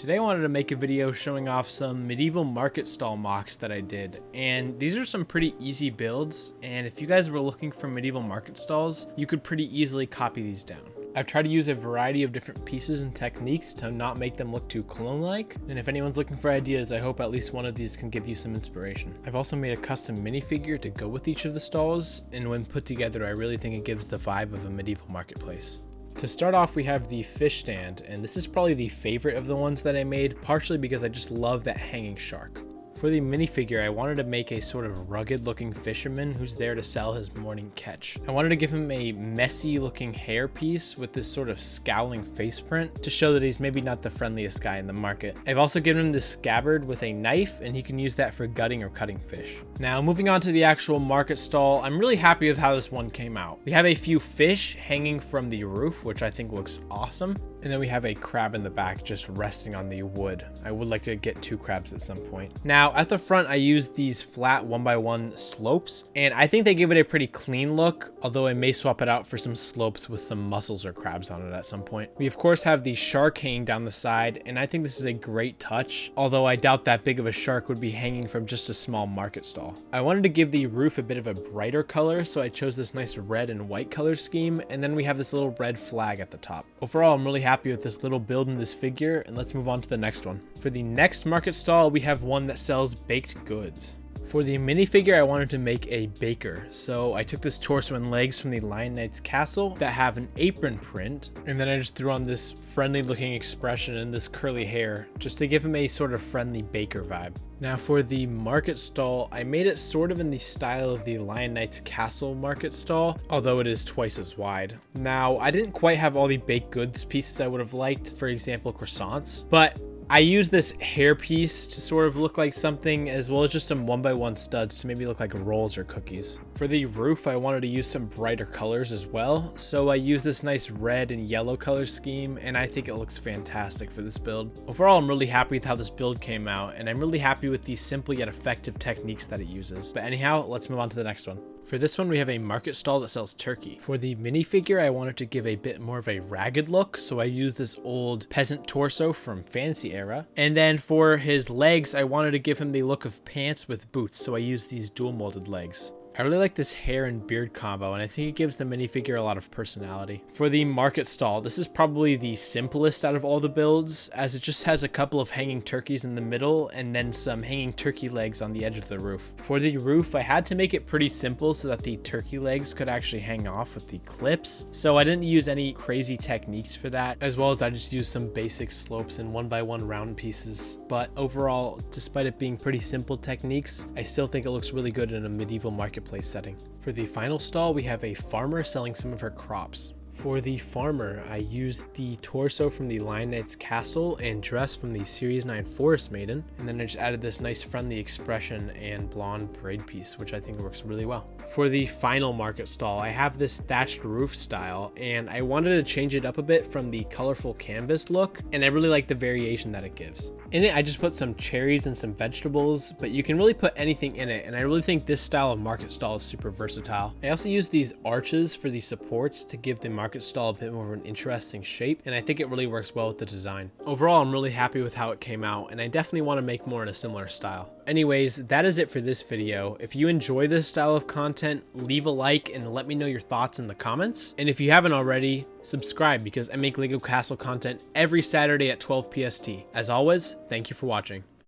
Today I wanted to make a video showing off some medieval market stall mocks that I did, and these are some pretty easy builds, and if you guys were looking for medieval market stalls, you could pretty easily copy these down. I've tried to use a variety of different pieces and techniques to not make them look too clone-like, and if anyone's looking for ideas, I hope at least one of these can give you some inspiration. I've also made a custom minifigure to go with each of the stalls, and when put together, I really think it gives the vibe of a medieval marketplace. To start off, we have the fish stand, and this is probably the favorite of the ones that I made, partially because I just love that hanging shark. For the minifigure, I wanted to make a sort of rugged looking fisherman who's there to sell his morning catch. I wanted to give him a messy looking hair piece with this sort of scowling face print to show that he's maybe not the friendliest guy in the market. I've also given him this scabbard with a knife, and he can use that for gutting or cutting fish. Now, moving on to the actual market stall, I'm really happy with how this one came out. We have a few fish hanging from the roof, which I think looks awesome. And then we have a crab in the back just resting on the wood. I would like to get 2 crabs at some point. Now, at the front, I used these flat 1x1 slopes, and I think they give it a pretty clean look, although I may swap it out for some slopes with some mussels or crabs on it at some point. We of course have the shark hanging down the side, and I think this is a great touch, although I doubt that big of a shark would be hanging from just a small market stall. I wanted to give the roof a bit of a brighter color, so I chose this nice red and white color scheme, and then we have this little red flag at the top. Overall, I'm really happy with this little build in this figure, and let's move on to the next one. For the next market stall, we have one that sells baked goods. For the minifigure, I wanted to make a baker, so I took this torso and legs from the Lion Knight's castle that have an apron print, and then I just threw on this friendly looking expression and this curly hair just to give him a sort of friendly baker vibe. Now for the market stall, I made it sort of in the style of the Lion Knight's castle market stall, although it is twice as wide. Now, I didn't quite have all the baked goods pieces I would have liked, for example croissants, but I used this hair piece to sort of look like something, as well as just some 1x1 studs to maybe look like rolls or cookies. For the roof, I wanted to use some brighter colors as well, so I used this nice red and yellow color scheme, and I think it looks fantastic for this build. Overall, I'm really happy with how this build came out, and I'm really happy with the simple yet effective techniques that it uses. But anyhow, let's move on to the next one. For this one, we have a market stall that sells turkey. For the minifigure, I wanted to give a bit more of a ragged look, so I used this old peasant torso from Fantasy Era. And then for his legs, I wanted to give him the look of pants with boots, so I used these dual molded legs. I really like this hair and beard combo, and I think it gives the minifigure a lot of personality. For the market stall, this is probably the simplest out of all the builds, as it just has a couple of hanging turkeys in the middle and then some hanging turkey legs on the edge of the roof. For the roof, I had to make it pretty simple so that the turkey legs could actually hang off with the clips, so I didn't use any crazy techniques for that, as well as I just used some basic slopes and 1x1 round pieces. But overall, despite it being pretty simple techniques, I still think it looks really good in a medieval marketplace setting. For the final stall, we have a farmer selling some of her crops. For the farmer, I used the torso from the Lion Knight's castle and dress from the Series 9 Forest Maiden, and then I just added this nice friendly expression and blonde braid piece, which I think works really well. For the final market stall, I have this thatched roof style, and I wanted to change it up a bit from the colorful canvas look, and I really like the variation that it gives. In it, I just put some cherries and some vegetables, but you can really put anything in it, and I really think this style of market stall is super versatile. I also used these arches for the supports to give the market stall a bit more of an interesting shape, and I think it really works well with the design. Overall, I'm really happy with how it came out, and I definitely want to make more in a similar style. Anyways, that is it for this video. If you enjoy this style of content, leave a like and let me know your thoughts in the comments. And if you haven't already, subscribe, because I make LEGO Castle content every Saturday at 12 PST. As always, thank you for watching.